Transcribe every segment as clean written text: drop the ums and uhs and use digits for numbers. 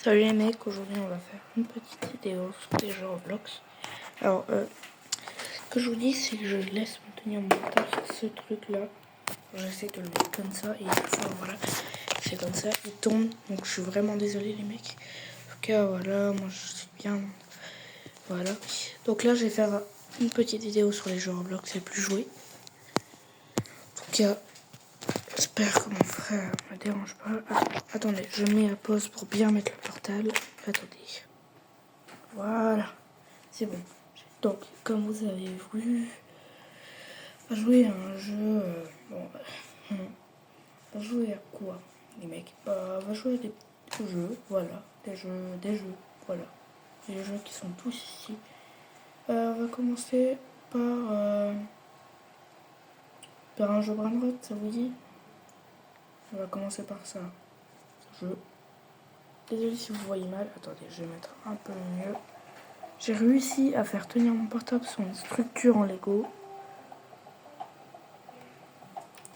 Salut les mecs, aujourd'hui on va faire une petite vidéo sur les jeux Roblox. Alors, ce que je vous dis, c'est que je laisse me tenir mon portable sur ce truc là. J'essaie de le mettre comme ça et enfin, voilà, c'est comme ça, il tourne. Donc je suis vraiment désolé les mecs. En tout cas, voilà, moi je suis bien. Voilà. Donc là, je vais faire une petite vidéo sur les jeux Roblox les plus joués. En tout cas, j'espère que mon frère me dérange pas. Ah, attendez, je mets à pause pour bien mettre le portable. Attendez. Voilà, c'est bon. Donc, comme vous avez vu, on va jouer à un jeu. On va jouer à quoi, les mecs? On va jouer à des jeux, voilà. Des jeux, voilà. Des jeux qui sont tous ici. On va commencer par un jeu Brainrot, ça vous dit? On va commencer par ça. Jeu. Désolé si vous voyez mal. Attendez, je vais mettre un peu mieux. J'ai réussi à faire tenir mon portable sur une structure en Lego.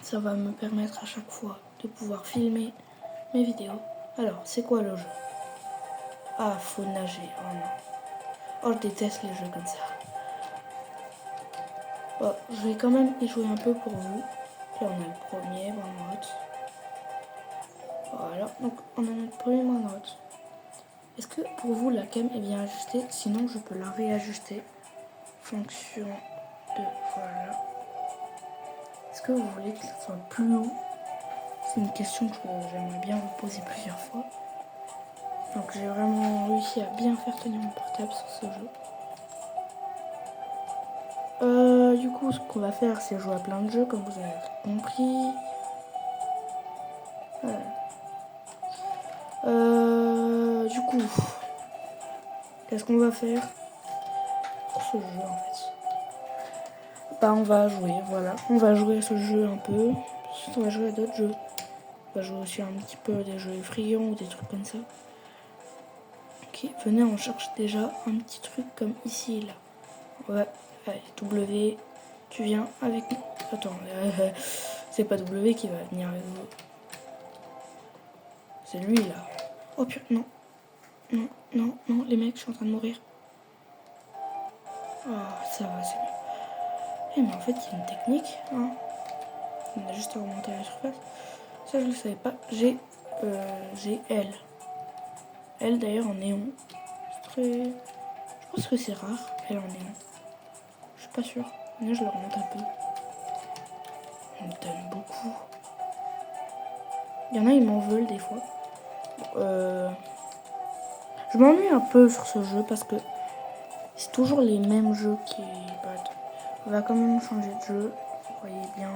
Ça va me permettre à chaque fois de pouvoir filmer mes vidéos. Alors, c'est quoi le jeu? Ah, faut nager. Oh non. Oh, je déteste les jeux comme ça. Bon, je vais quand même y jouer un peu pour vous. Là, on a le premier, Brainrot. Voilà, donc on a notre premier Brainrot. Est-ce que pour vous, la cam est bien ajustée? Sinon, je peux la réajuster. Fonction de... Voilà. Est-ce que vous voulez que ça soit plus haut? C'est une question que j'aimerais bien vous poser plusieurs fois. Donc j'ai vraiment réussi à bien faire tenir mon portable sur ce jeu. Du coup, ce qu'on va faire, c'est jouer à plein de jeux, comme vous avez compris. Voilà. Du coup, qu'est-ce qu'on va faire pour ce jeu en fait? Bah, on va jouer, voilà. On va jouer à ce jeu un peu. Ensuite, on va jouer à d'autres jeux. On va jouer aussi un petit peu à des jeux effrayants ou des trucs comme ça. Ok, venez, on cherche déjà un petit truc comme ici, là. Ouais, allez, W, tu viens avec nous. Attends, c'est pas W qui va venir avec vous. C'est lui, là. Oh putain, non. Non, non, non, les mecs, je suis en train de mourir. Ah, ça va, c'est mieux. Eh, mais en fait, il y a une technique, hein. On a juste à remonter à la surface. Ça, je le savais pas. J'ai L. L, d'ailleurs, en néon. C'est très... Je pense que c'est rare, L en néon. Je suis pas sûre. Là, je le remonte un peu. On me donne beaucoup. Il y en a, ils m'en veulent des fois. Je m'ennuie un peu sur ce jeu parce que c'est toujours les mêmes jeux qui battent. On va quand même changer de jeu. Vous voyez bien.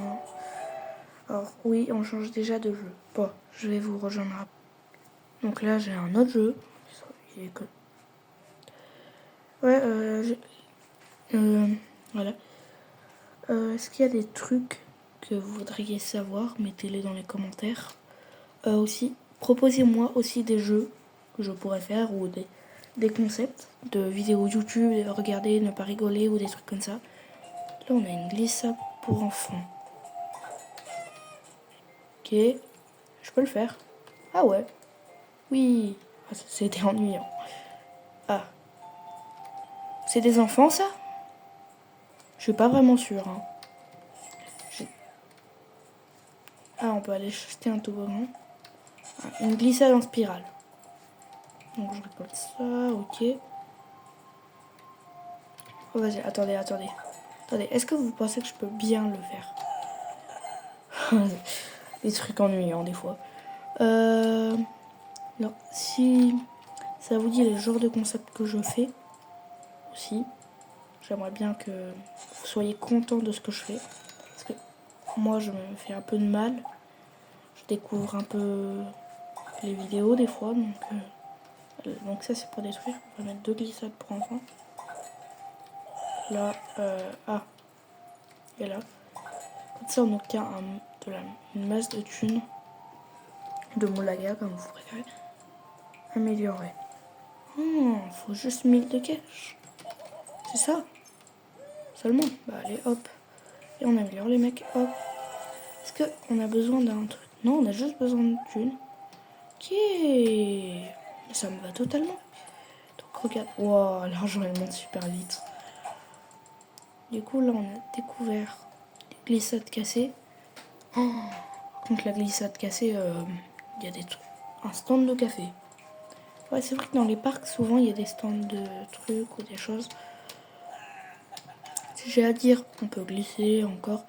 Alors oui, on change déjà de jeu. Bon, je vais vous rejoindre. Donc là, j'ai un autre jeu. Il est que... Ouais, voilà. Est-ce qu'il y a des trucs que vous voudriez savoir? Mettez-les dans les commentaires. Aussi, proposez-moi aussi des jeux que je pourrais faire ou des concepts de vidéos YouTube, regarder, ne pas rigoler ou des trucs comme ça. Là, on a une glissade pour enfants. Ok, je peux le faire. Ah ouais, oui, ah, c'était ennuyant. Ah, c'est des enfants ça? Je suis pas vraiment sûre. Hein. Ah, on peut aller acheter un toboggan. Ah, une glissade en spirale. Donc je récolte ça, ok. Oh vas-y, attendez. Attendez, est-ce que vous pensez que je peux bien le faire? Des trucs ennuyants des fois. Non, si ça vous dit les genres de concepts que je fais aussi, j'aimerais bien que vous soyez content de ce que je fais. Parce que moi, je me fais un peu de mal. Je découvre un peu les vidéos des fois. Donc ça, c'est pour détruire. On va mettre 2 glissades pour enfants. Là, et là. Comme ça, on obtient une masse de thunes. De moulaga, comme vous préférez. Améliorer. Faut juste 1000 de cash. C'est ça? Seulement. Bah allez, hop. Et on améliore les mecs, hop. Est-ce qu'on a besoin d'un truc? Non, on a juste besoin de thunes. Ok. Ça me va totalement. Donc regarde, wow, l'argent elle monte super vite. Du coup là on a découvert les glissades cassées. Oh, contre la glissade cassée, il y a un stand de café. Ouais, c'est vrai que dans les parcs souvent il y a des stands de trucs ou des choses. Si j'ai à dire, on peut glisser encore.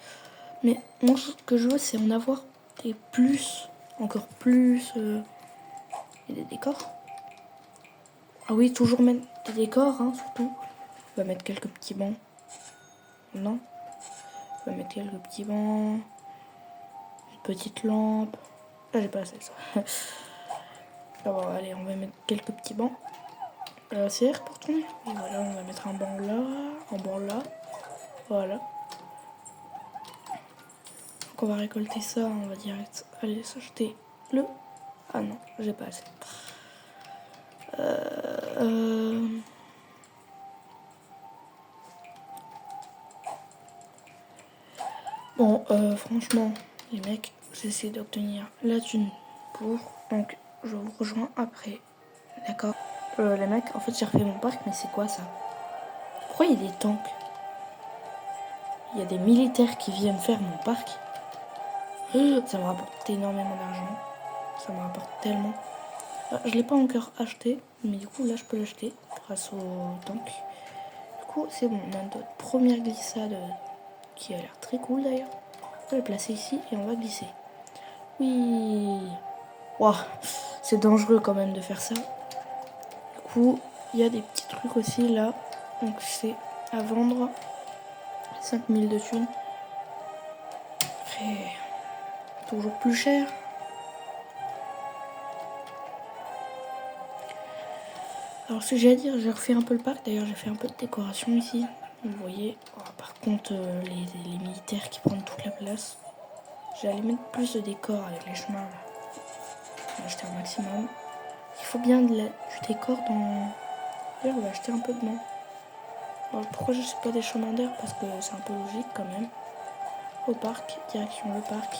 Mais moi ce que je veux c'est en avoir des plus, encore plus. Et des décors. Ah oui, toujours mettre des décors, hein, surtout. On va mettre quelques petits bancs. Non. On va mettre quelques petits bancs. Une petite lampe. Ah, j'ai pas assez ça. Alors, allez, on va mettre quelques petits bancs. C'est R pour tourner. Et voilà, on va mettre un banc là, un banc là. Voilà. Donc on va récolter ça, on va direct aller s'acheter le... Ah non, j'ai pas assez. Bon, franchement, les mecs, j'essaie d'obtenir la thune pour. Donc, je vous rejoins après. D'accord. Les mecs, en fait, j'ai refait mon parc, mais c'est quoi ça? Pourquoi il y a des tanks? Il y a des militaires qui viennent faire mon parc. Ça me rapporte énormément d'argent. Ça me rapporte tellement. Je l'ai pas encore acheté, mais du coup, là, je peux l'acheter grâce au tank. Du coup, c'est bon. On a notre première glissade qui a l'air très cool d'ailleurs. On va la placer ici et on va glisser. Oui. Wow, c'est dangereux quand même de faire ça. Du coup, il y a des petits trucs aussi là. Donc c'est à vendre. 5000 de thunes. Après, toujours plus cher. Alors ce que j'ai à dire, j'ai refait un peu le parc. D'ailleurs, j'ai fait un peu de décoration ici. Vous voyez. Oh, par contre, les militaires qui prennent toute la place. J'allais mettre plus de décor avec les chemins là. On va acheter un maximum. Il faut bien du décor dans... D'ailleurs, on va acheter un peu de main. Alors pourquoi je sais pas des chemins d'air? Parce que c'est un peu logique quand même. Au parc, direction le parc.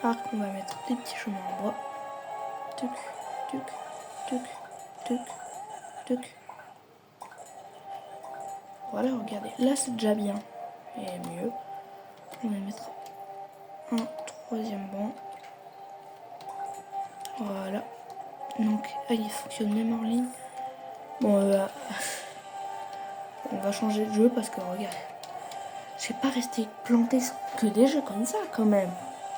Arc, on va mettre des petits chemins en bois. Tuc, tuc, tuc, tuc, tuc. Voilà, regardez. Là, c'est déjà bien. Et mieux. On va mettre un troisième banc. Voilà. Donc, il fonctionne même en ligne. Bon, on va changer de jeu parce que, regarde, je vais pas rester planté sur que des jeux comme ça, quand même.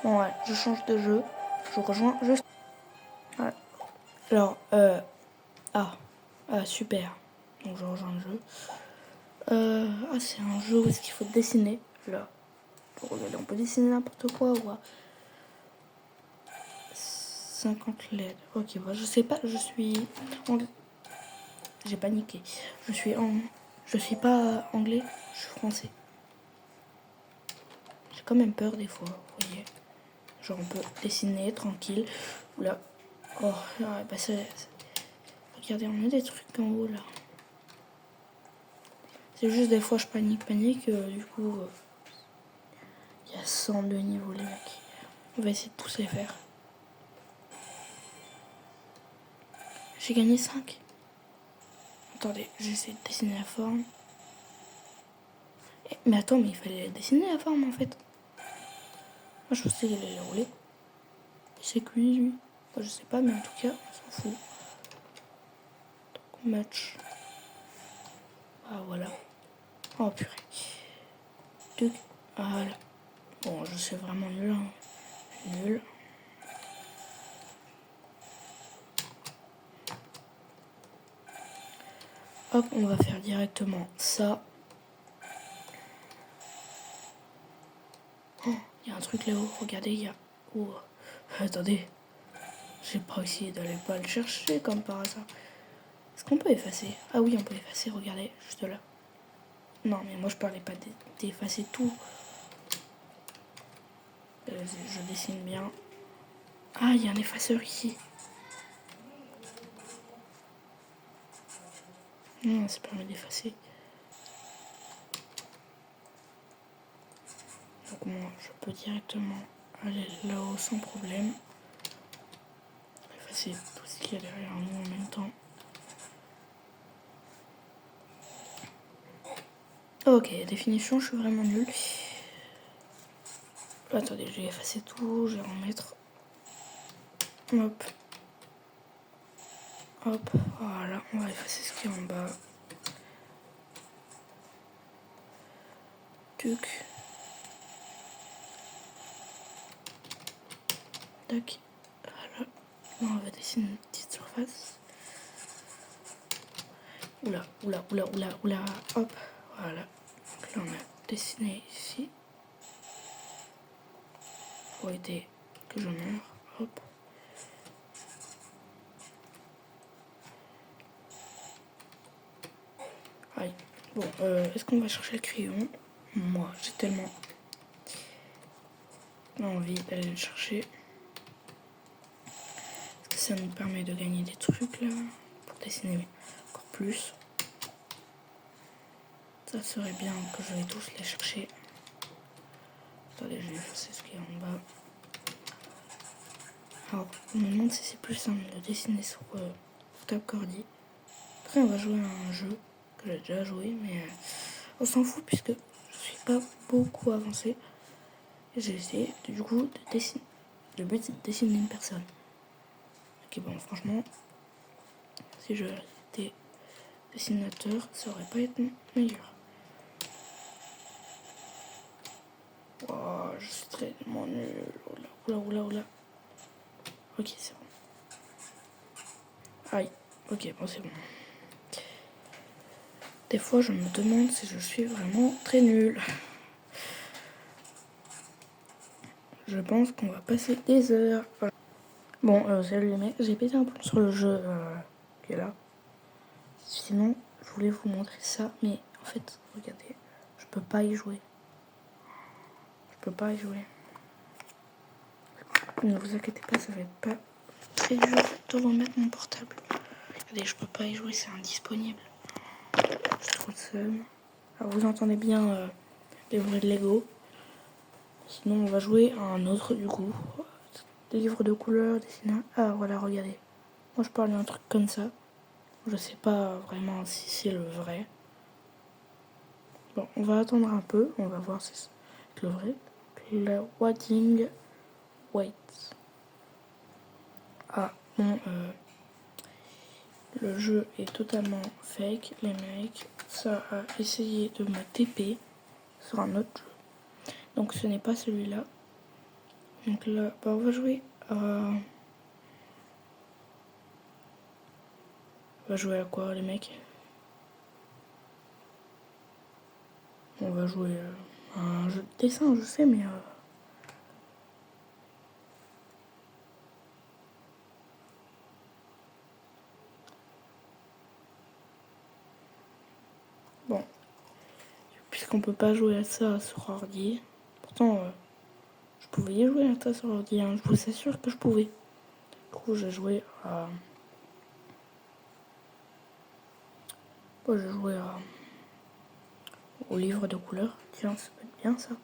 Bon, ouais, je change de jeu. Je vous rejoins. Ouais. Alors, super. Donc, je rejoins le jeu. C'est un jeu où est-ce qu'il faut dessiner. Là. Regardez, on peut dessiner n'importe quoi. Ouais. 50 LED. Ok, bah, je sais pas, je suis... J'ai paniqué. Je suis pas anglais, je suis français. J'ai quand même peur des fois, vous voyez. Genre on peut dessiner tranquille. Oula. Oh, ouais, bah regardez, on a des trucs en haut là. C'est juste des fois je panique. Du coup, il y a 102 niveaux les mecs. On va essayer de tous les faire. J'ai gagné 5. Attendez, j'essaie de dessiner la forme. Mais attends, mais il fallait dessiner la forme en fait. Moi je pensais qu'il allait rouler. C'est cuit lui. Moi, je sais pas, mais en tout cas, on s'en fout. Donc, match. Ah voilà. Oh purée. Tuc. Voilà. Bon, je suis vraiment nul. Hein. Nul. Hop, on va faire directement ça. Oh, il y a un truc là-haut. Regardez, il y a... Oh. Attendez. J'ai pas essayé d'aller pas le chercher comme par hasard. Est-ce qu'on peut effacer? Ah oui, on peut effacer. Regardez, juste là. Non, mais moi je parlais pas d'effacer tout. Je dessine bien. Ah, il y a un effaceur ici. Non, ça permet d'effacer. Donc moi, je peux directement aller là-haut sans problème. effacer tout ce qu'il y a derrière nous en même temps. Ok, définition, je suis vraiment nulle. Attendez, je vais effacer tout, je vais remettre. Hop. Hop, voilà, on va effacer ce qui est en bas. Tuc. Tac. Voilà. Là, on va dessiner une petite surface. Oula. Hop, voilà. Donc là, on a dessiné ici. Pour éviter que je meure. Hop. Aïe. Bon, est-ce qu'on va chercher le crayon? Moi, j'ai tellement envie d'aller le chercher. Parce que ça nous permet de gagner des trucs là. Pour dessiner encore plus. Ça serait bien que je vais tous les chercher. Attendez, je vais effacer ce qui est en bas. Alors, on me demande si c'est plus simple de dessiner sur Tab Cordy. Après, on va jouer à un jeu que j'ai déjà joué, mais on s'en fout puisque je suis pas beaucoup avancée. J'ai essayé du coup de dessiner. Le but c'est de dessiner une personne. Ok, bon, franchement, si je étais dessinateur, ça aurait pas été meilleur. Oh, je suis tellement nul. Oula. Ok, c'est bon. Aïe. Ok, bon, c'est bon. Des fois, je me demande si je suis vraiment très nulle. Je pense qu'on va passer des heures. Voilà. Bon, salut les mecs, j'ai pété un plomb sur le jeu qui est là. Sinon, je voulais vous montrer ça, mais en fait, regardez, je peux pas y jouer. Ne vous inquiétez pas, ça va être pas très dur de remettre mon portable. Regardez, je peux pas y jouer, c'est indisponible. J'ai trop de seum. Alors vous entendez bien les bruits de Lego. Sinon, on va jouer à un autre du coup. Des livres de couleurs, dessinés. Ah voilà, regardez. Moi, je parle d'un truc comme ça. Je sais pas vraiment si c'est le vrai. Bon, on va attendre un peu. On va voir si c'est le vrai. Le Wadding Wait. Ah, bon, le jeu est totalement fake, les mecs. Ça a essayé de me TP sur un autre jeu. Donc ce n'est pas celui-là. Donc là, bah, on va jouer à... On va jouer à quoi, les mecs? On va jouer à un jeu de dessin, je sais, mais... Bon, puisqu'on peut pas jouer à ça sur ordi, pourtant je pouvais y jouer à ça sur ordi, hein. Je vous assure que je pouvais. Du coup, j'ai joué à... au livre de couleurs. Tiens, ça peut être bien ça.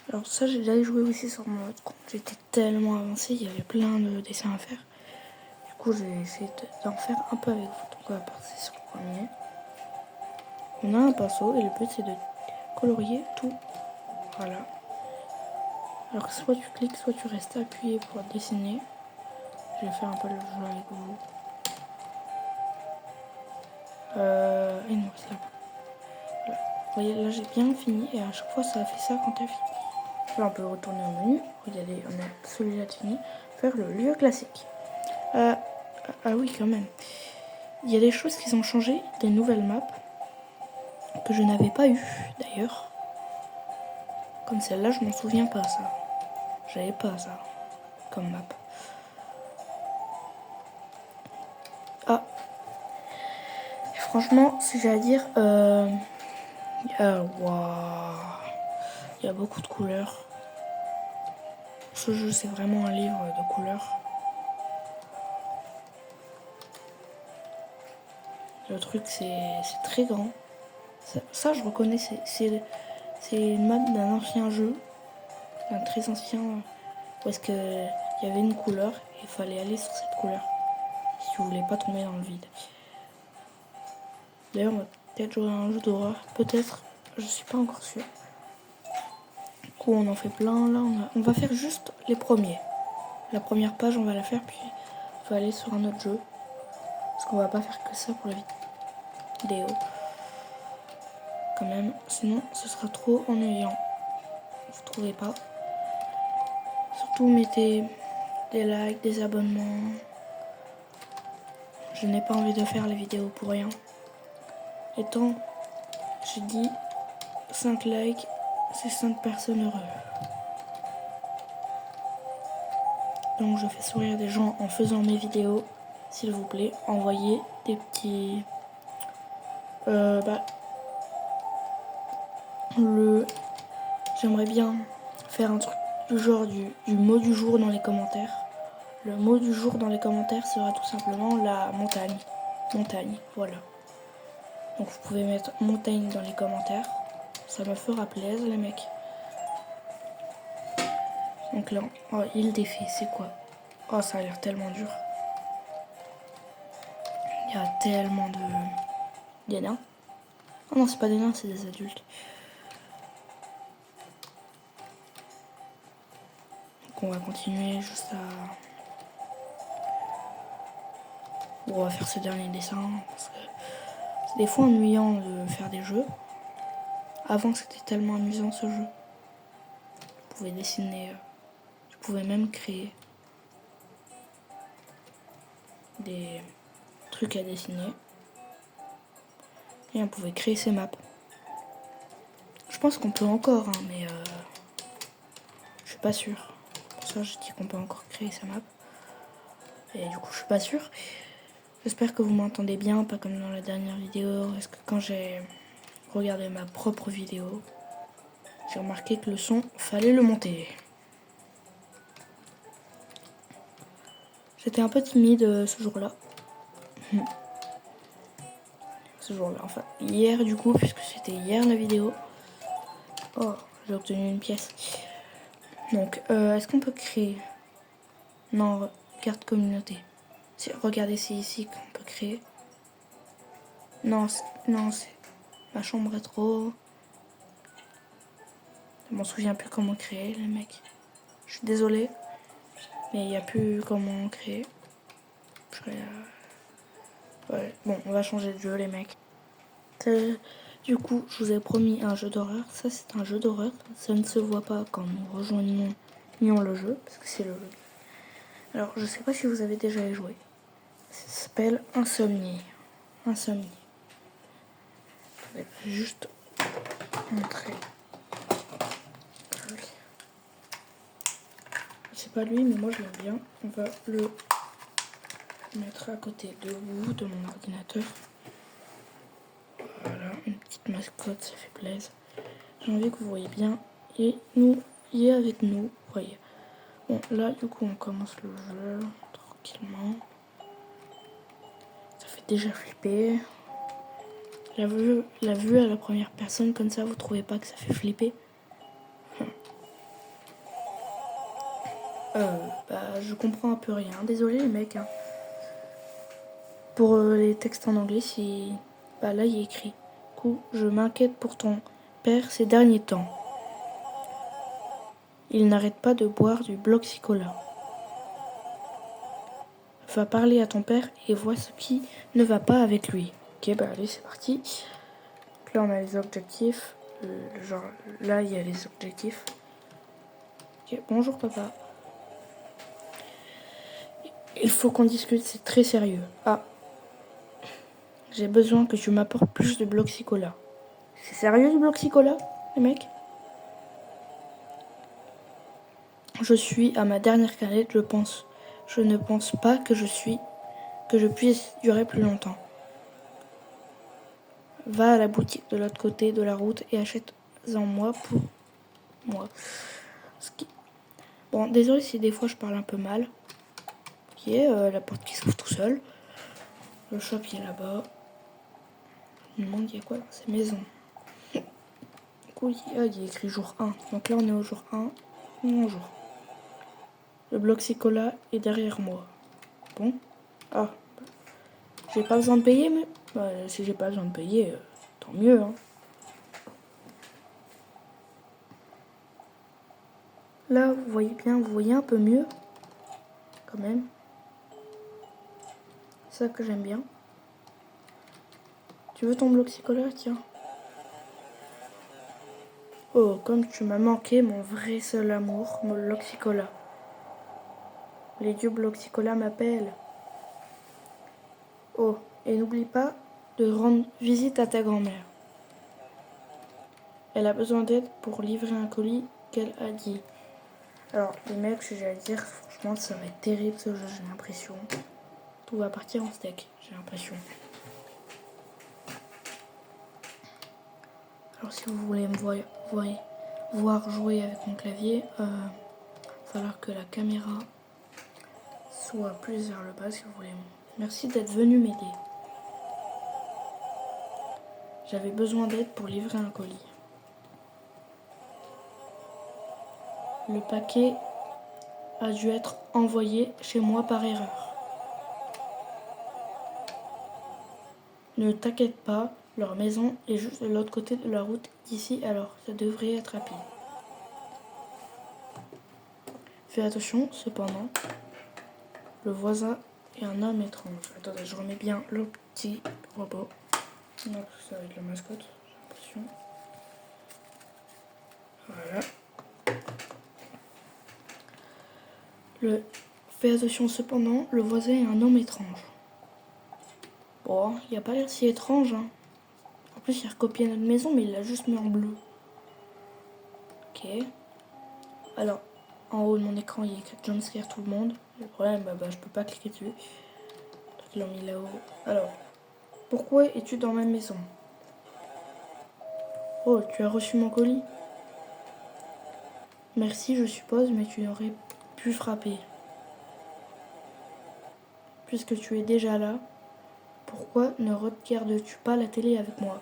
Alors ça, j'ai déjà joué aussi sur mon autre compte. J'étais tellement avancée, il y avait plein de dessins à faire. Du coup, j'ai essayé d'en faire un peu avec vous. Donc on va passer sur le premier. On a un pinceau et le but c'est de colorier tout. Voilà. Alors soit tu cliques, soit tu restes appuyé pour dessiner. Je vais faire un peu le jeu avec vous. Et non, c'est là. Voilà. Vous voyez, là j'ai bien fini et à chaque fois ça a fait ça quand t'as fini. Là on peut retourner au menu. Regardez, on a celui-là de fini. Faire le lieu classique. Ah oui, quand même. Il y a des choses qui ont changé, des nouvelles maps que je n'avais pas eues d'ailleurs. Comme celle-là, je m'en souviens pas ça. J'avais pas ça comme map. Ah, et franchement, si j'ai à dire, wow, il y a beaucoup de couleurs. Ce jeu, c'est vraiment un livre de couleurs. Le truc, c'est très grand. Ça, je reconnais, c'est une map d'un ancien jeu, d'un très ancien, où est-ce qu'il y avait une couleur Il fallait aller sur cette couleur. Si vous voulez pas tomber dans le vide. D'ailleurs, on va peut-être jouer à un jeu d'horreur. Peut-être. Je suis pas encore sûre. Du coup, on en fait plein. Là, on va faire juste les premiers. La première page, on va la faire. Puis, on va aller sur un autre jeu. Parce qu'on va pas faire que ça pour la vidéo. Quand même. Sinon, ce sera trop ennuyant. Vous trouvez pas? Surtout, mettez des likes, des abonnements. Je n'ai pas envie de faire les vidéos pour rien. Et tant, j'ai dit 5 likes, c'est 5 personnes heureuses. Donc je fais sourire des gens en faisant mes vidéos. S'il vous plaît, envoyez des petits... J'aimerais bien faire un truc du genre du mot du jour dans les commentaires. Le mot du jour dans les commentaires sera tout simplement la montagne. Montagne, voilà. Donc vous pouvez mettre montagne dans les commentaires. Ça me fera plaisir les mecs. Donc là, oh, île des fées, c'est quoi? Oh, ça a l'air tellement dur. Il y a tellement de... Des nains? Oh non, c'est pas des nains, c'est des adultes. Donc on va continuer juste à... On va faire ce dernier dessin. Parce que c'est des fois ennuyant de faire des jeux. Avant, c'était tellement amusant ce jeu. Vous pouvez dessiner... Vous pouvez même créer des trucs à dessiner. Et on pouvait créer ses maps. Je pense qu'on peut encore, hein, mais je suis pas sûre. Pour ça, je dis qu'on peut encore créer sa map. Et du coup, je suis pas sûre. J'espère que vous m'entendez bien, pas comme dans la dernière vidéo. Parce que quand j'ai regardé ma propre vidéo, j'ai remarqué que le son, fallait le monter. J'étais un peu timide ce jour-là. Ce jour-là, enfin hier du coup, puisque c'était hier la vidéo. Oh, j'ai obtenu une pièce. Donc, est-ce qu'on peut créer? Non, carte communauté. Regardez, c'est ici qu'on peut créer. Non, c'est... Ma chambre est trop... Je m'en souviens plus comment créer, les mecs. Je suis désolée, mais il n'y a plus comment créer. Ouais, bon, on va changer de jeu, les mecs. Du coup, je vous ai promis un jeu d'horreur. Ça, c'est un jeu d'horreur. Ça ne se voit pas quand nous rejoignons le jeu, parce que c'est le jeu. Alors, je sais pas si vous avez déjà joué. Ça s'appelle Insomnie. Insomnie. Je vais juste montrer. C'est pas lui, mais moi je l'aime bien. On va le mettre à côté de vous, de mon ordinateur. Voilà, une petite mascotte, ça fait plaisir. J'ai envie que vous voyez bien. Et nous, il est avec nous, vous voyez. Bon, là, du coup, on commence le jeu tranquillement. Ça fait déjà flipper. La vue à la première personne, comme ça, vous trouvez pas que ça fait flipper? Je comprends un peu rien. Désolé les mecs. Hein. Pour les textes en anglais, si... là, il est écrit. Du coup, je m'inquiète pour ton père ces derniers temps. Il n'arrête pas de boire du Bloxycola. Va parler à ton père et vois ce qui ne va pas avec lui. Ok, allez, c'est parti. Donc là, on a les objectifs. Genre, là, il y a les objectifs. Ok, bonjour papa. Il faut qu'on discute, c'est très sérieux. Ah, j'ai besoin que tu m'apportes plus de Bloxycola. C'est sérieux du Bloxycola, les mecs? Je suis à ma dernière canette, je pense. Je ne pense pas que je puisse durer plus longtemps. Va à la boutique de l'autre côté de la route et achète-en moi pour moi. Bon, désolé si des fois je parle un peu mal. Ok, la porte qui s'ouvre tout seul. Le shop il est là-bas. Je me demande il y a quoi dans ces maisons. Du coup, il y a écrit jour 1. Donc là on est au jour 1. Bonjour. Le Bloxicola est derrière moi. Bon. Ah. J'ai pas besoin de payer, mais... Bah, si j'ai pas besoin de payer, tant mieux, hein. Là, vous voyez bien, vous voyez un peu mieux. Quand même. C'est ça que j'aime bien. Tu veux ton Bloxicola? Tiens. Oh, comme tu m'as manqué, mon vrai seul amour, mon Bloxicola. Les dieux Bloxicola m'appellent. Oh, et n'oublie pas de rendre visite à ta grand-mère. Elle a besoin d'aide pour livrer un colis qu'elle a dit. Alors, les mecs, si j'allais dire, franchement, ça va être terrible ce jeu, j'ai l'impression. Tout va partir en steak, j'ai l'impression. Alors, si vous voulez me voir jouer avec mon clavier, il va falloir que la caméra soit plus vers le bas, si vous voulez. Merci d'être venu m'aider. J'avais besoin d'aide pour livrer un colis. Le paquet a dû être envoyé chez moi par erreur. Ne t'inquiète pas, leur maison est juste de l'autre côté de la route d'ici, alors ça devrait être rapide. Fais attention, cependant, le voisin est un homme étrange. Attendez, je remets bien le petit robot. Donc ça va être la mascotte, j'ai l'impression. Voilà. Fais attention, cependant, le voisin est un homme étrange. Bon, il a pas l'air si étrange, hein. En plus, il a recopié notre maison, mais il l'a juste mis en bleu. Ok. Alors, en haut de mon écran, il y a écrit Jumpscare tout le monde. Le problème, je peux pas cliquer dessus. Donc, ils l'ont mis là-haut. Alors, pourquoi es-tu dans ma maison? Oh, tu as reçu mon colis? Merci, je suppose, mais tu aurais pu frapper. Puisque tu es déjà là, pourquoi ne regardes-tu pas la télé avec moi?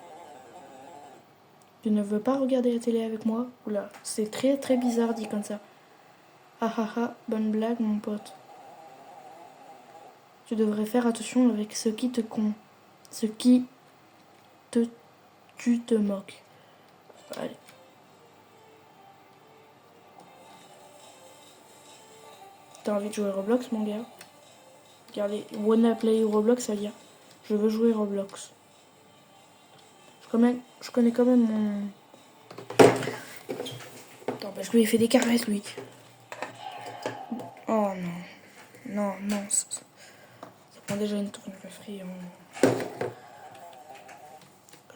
Tu ne veux pas regarder la télé avec moi? Oula, c'est très très bizarre dit comme ça. Ah ah ah, bonne blague mon pote. Tu devrais faire attention avec ce qui tu te moques. Allez. T'as envie de jouer Roblox mon gars? Regardez, wanna play Roblox, ça veut dire je veux jouer Roblox. Je connais quand même mon... Attends, je lui ai fait des caresses lui. Oh non. Non, ça prend déjà une tournure effrayante.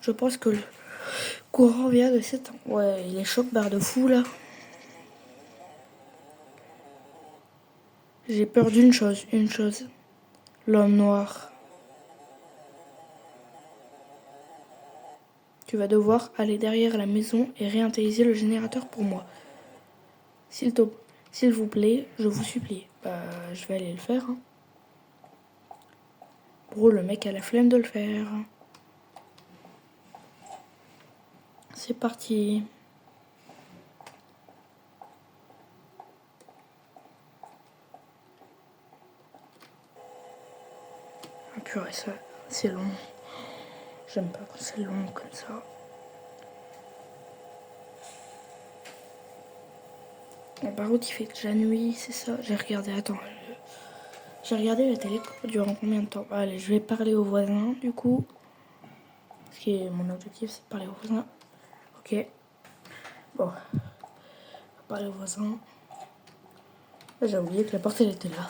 Je pense que le courant vient de s'éteindre. Ouais, il est choc barre de fou là. J'ai peur d'une chose, l'homme noir. Tu vas devoir aller derrière la maison et réinitialiser le générateur pour moi. S'il vous plaît, je vous supplie. Je vais aller le faire. Hein. Bro, le mec a la flemme de le faire. C'est parti. Ah purée, ça, c'est long. J'aime pas quand c'est long comme ça. Par contre, il fait déjà nuit, c'est ça. J'ai regardé la télé durant combien de temps? Allez, je vais parler aux voisins, du coup. Parce que mon objectif, c'est de parler aux voisins. Ok. Bon. On va parler aux voisins. J'ai oublié que la porte, elle était là.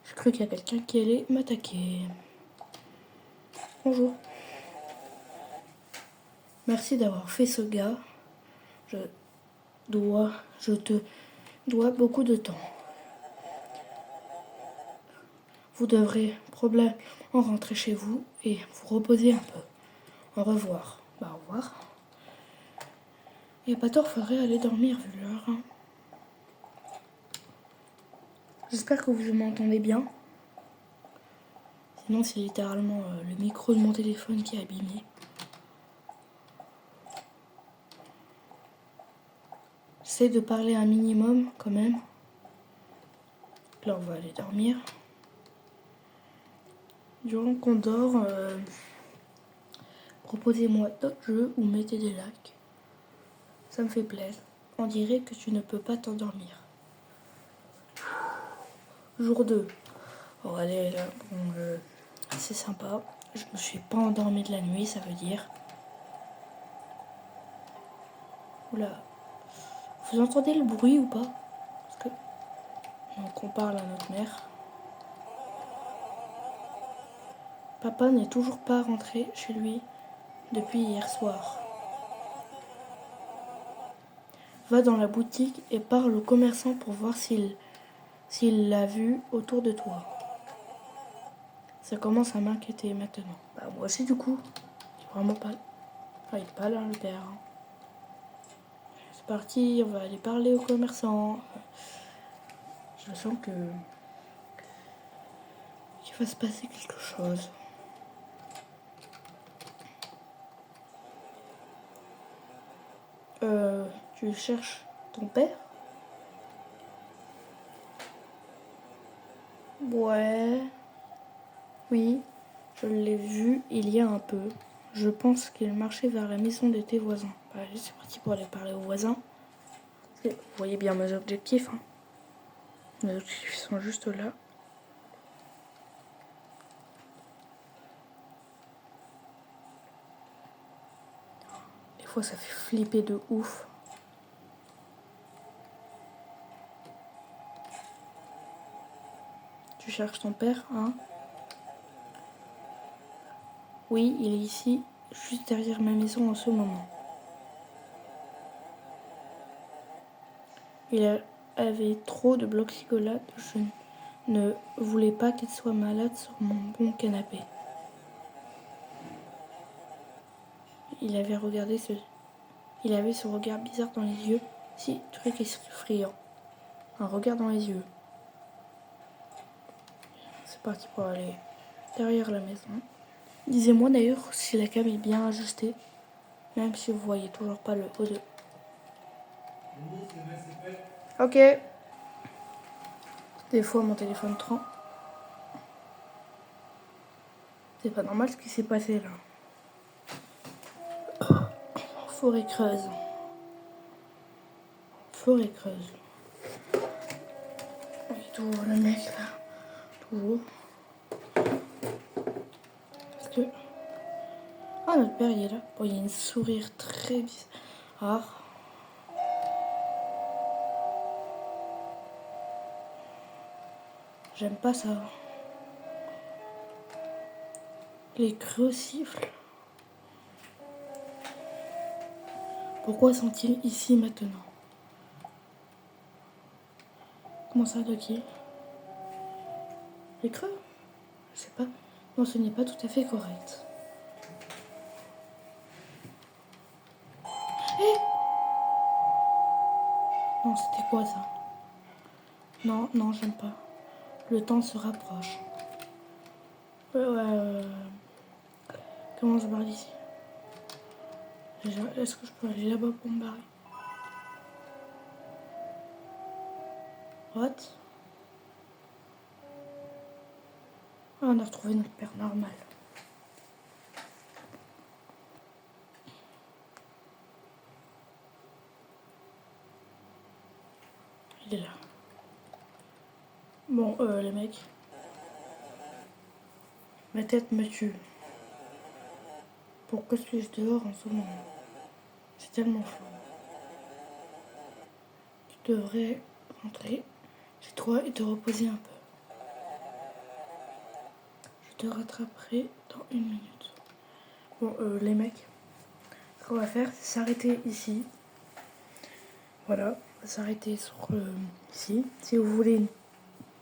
J'ai cru qu'il y a quelqu'un qui allait m'attaquer. Bonjour. Merci d'avoir fait ce gars. Je te dois beaucoup de temps. Vous devrez probablement rentrer chez vous et vous reposer un peu. Au revoir. Au revoir. Et pas tort, faudrait aller dormir vu l'heure. Hein. J'espère que vous m'entendez bien. Sinon, c'est littéralement le micro de mon téléphone qui est abîmé. J'essaie de parler un minimum quand même. Là, on va aller dormir. Durant qu'on dort, proposez-moi d'autres jeux ou mettez des likes. Ça me fait plaisir. On dirait que tu ne peux pas t'endormir. Jour 2. Oh, allez, là, bon, c'est sympa. Je me suis pas endormie de la nuit, ça veut dire. Oula. Vous entendez le bruit ou pas? Parce que... Donc on parle à notre mère. Papa n'est toujours pas rentré chez lui depuis hier soir. Va dans la boutique et parle au commerçant pour voir s'il l'a vu autour de toi. Ça commence à m'inquiéter maintenant. Bah moi aussi du coup. Il est vraiment pas... Ah, il est pas là le père. C'est parti, on va aller parler au commerçant. Je sens que... qu'il va se passer quelque chose. Tu cherches ton père? Ouais. Oui, je l'ai vu il y a un peu. Je pense qu'il marchait vers la maison de tes voisins. Bah, allez, c'est parti pour aller parler aux voisins. Vous voyez bien mes objectifs. Hein. Mes objectifs sont juste là. Des fois, ça fait flipper de ouf. Tu cherches ton père, hein? Oui, il est ici, juste derrière ma maison en ce moment. Il avait trop de bloxycolate. Je ne voulais pas qu'il soit malade sur mon bon canapé. Il avait ce regard bizarre dans les yeux, si truc effrayant. Un regard dans les yeux. C'est parti pour aller derrière la maison. Disez-moi d'ailleurs si la cam est bien ajustée, même si vous voyez toujours pas le haut de... Ok. Des fois mon téléphone tremble. C'est pas normal ce qui s'est passé là. Forêt creuse. Forêt creuse. Et toujours le mec là. Toujours. Parce que... Ah, notre père il est là. Bon, il y a une sourire très bizarre. J'aime pas ça. Les creux sifflent. Pourquoi sont-ils ici maintenant? Comment ça, de qui? Les creux? Je sais pas. Non, ce n'est pas tout à fait correct. Hé! Non, c'était quoi ça? Non, non, j'aime pas. Le temps se rapproche. Comment je barre d'ici? Est-ce que je peux aller là-bas pour me barrer? What? Ah, on a retrouvé notre père normal. Il est là. Bon, les mecs. Ma tête me tue. Pourquoi suis-je dehors en ce moment? C'est tellement flou. Tu devrais rentrer chez toi et te reposer un peu. Je te rattraperai dans 1 minute. Bon, les mecs, ce qu'on va faire, c'est s'arrêter ici. Voilà, on va s'arrêter sur ici. Si vous voulez une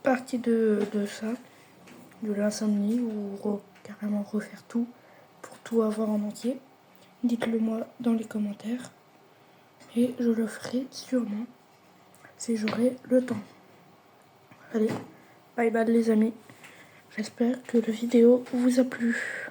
partie de ça, de l'insomnie, ou carrément refaire tout, pour tout avoir en entier, dites-le moi dans les commentaires. Et je le ferai sûrement si j'aurai le temps. Allez, bye bye les amis. J'espère que la vidéo vous a plu.